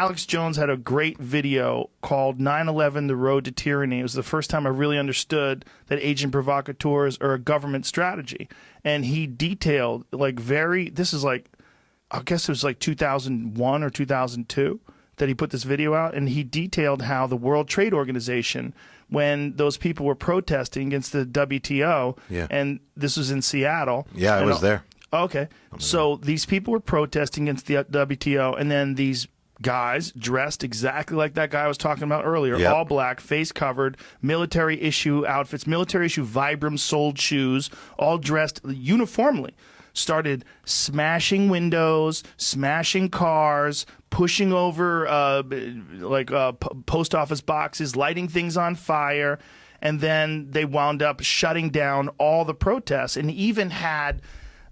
Alex Jones had a great video called 9/11: The Road to Tyranny. It was the first time I really understood that agent provocateurs are a government strategy. And he detailed, this is like, I guess it was like 2001 or 2002 that he put this video out, and he detailed how the World Trade Organization, when those people were protesting against the WTO, and this was in Seattle. Yeah, I was there. Okay. So these people were protesting against the WTO, and then these guys dressed exactly like that guy I was talking about earlier, all black, face covered, military issue outfits, military issue Vibram soled shoes, all dressed uniformly, started smashing windows, smashing cars, pushing over post office boxes, lighting things on fire, and then they wound up shutting down all the protests, and even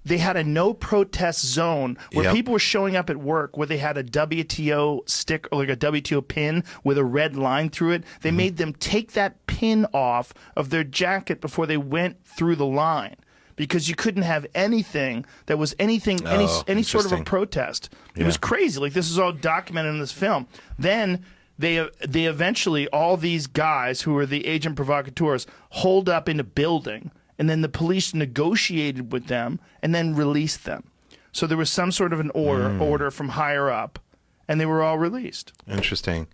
they had a no protest zone where people were showing up at work where they had a WTO stick or like a WTO pin with a red line through it. They made them take that pin off of their jacket before they went through the line, because you couldn't have anything that was any sort of a protest. It was crazy. Like, this is all documented in this film. Then they eventually, all these guys who were the agent provocateurs, holed up in a building, and then the police negotiated with them and then released them. So there was some sort of an order from higher up, and they were all released. Interesting.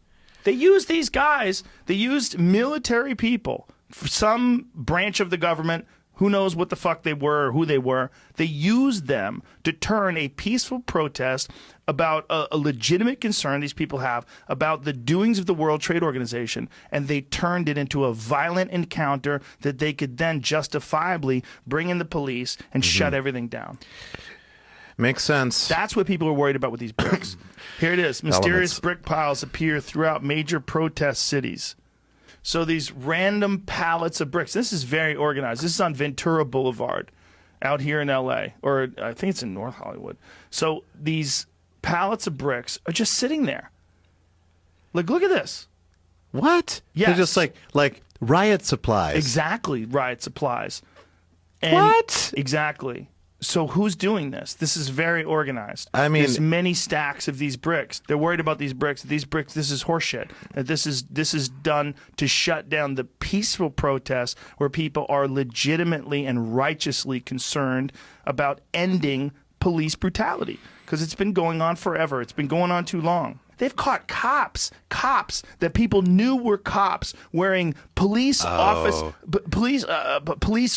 They used these guys. They used military people, some branch of the government. Who knows what the fuck they were or who they were. They used them to turn a peaceful protest about a legitimate concern these people have about the doings of the World Trade Organization, and they turned it into a violent encounter that they could then justifiably bring in the police and shut everything down. Makes sense. That's what people are worried about with these bricks. Here it is. Mysterious brick piles appear throughout major protest cities. So these random pallets of bricks. This is very organized. This is on Ventura Boulevard out here in L.A., or I think it's in North Hollywood. So these pallets of bricks are just sitting there. Like, look at this. What? Yes. They're just like riot supplies. Exactly, riot supplies. And what? Exactly. So who's doing this? This is very organized. I mean, there's many stacks of these bricks. They're worried about these bricks. These bricks, this is horseshit. This is done to shut down the peaceful protests where people are legitimately and righteously concerned about ending police brutality, because it's been going on forever. It's been going on too long. They've caught cops that people knew were cops wearing police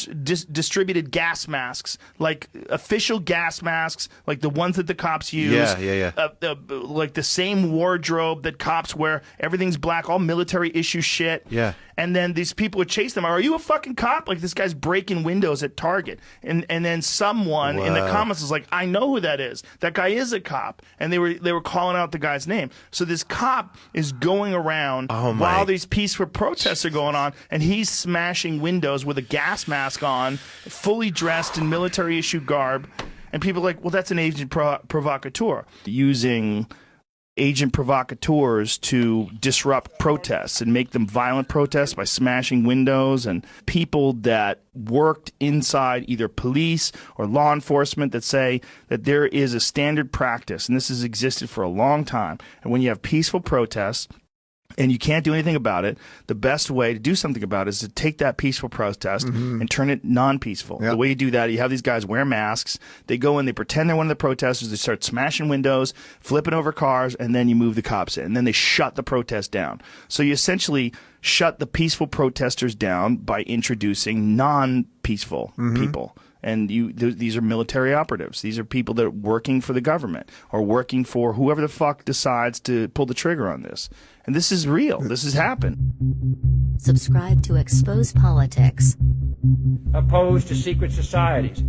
distributed gas masks, like official gas masks, like the ones that the cops use. Like the same wardrobe that cops wear. Everything's black, all military issue shit. Yeah. And then these people would chase them. Are you a fucking cop? Like, this guy's breaking windows at Target. And then someone in the comments was like, I know who that is. That guy is a cop. And they were calling out the guy's name. So this cop is going around while these peaceful protests are going on, and he's smashing windows with a gas mask on, fully dressed in military issue garb. And people are like, well, that's an agent provocateur. Using agent provocateurs to disrupt protests and make them violent protests by smashing windows, and people that worked inside either police or law enforcement that say that there is a standard practice, and this has existed for a long time, and when you have peaceful protests and you can't do anything about it, the best way to do something about it is to take that peaceful protest and turn it non-peaceful. The way you do that, you have these guys wear masks. They go in, they pretend they're one of the protesters. They start smashing windows, flipping over cars, and then you move the cops in. And then they shut the protest down. So you essentially shut the peaceful protesters down by introducing non-peaceful people. And these are military operatives. These are people that are working for the government or working for whoever the fuck decides to pull the trigger on this. And this is real. This has happened. Subscribe to Expose Politics. Opposed to secret societies.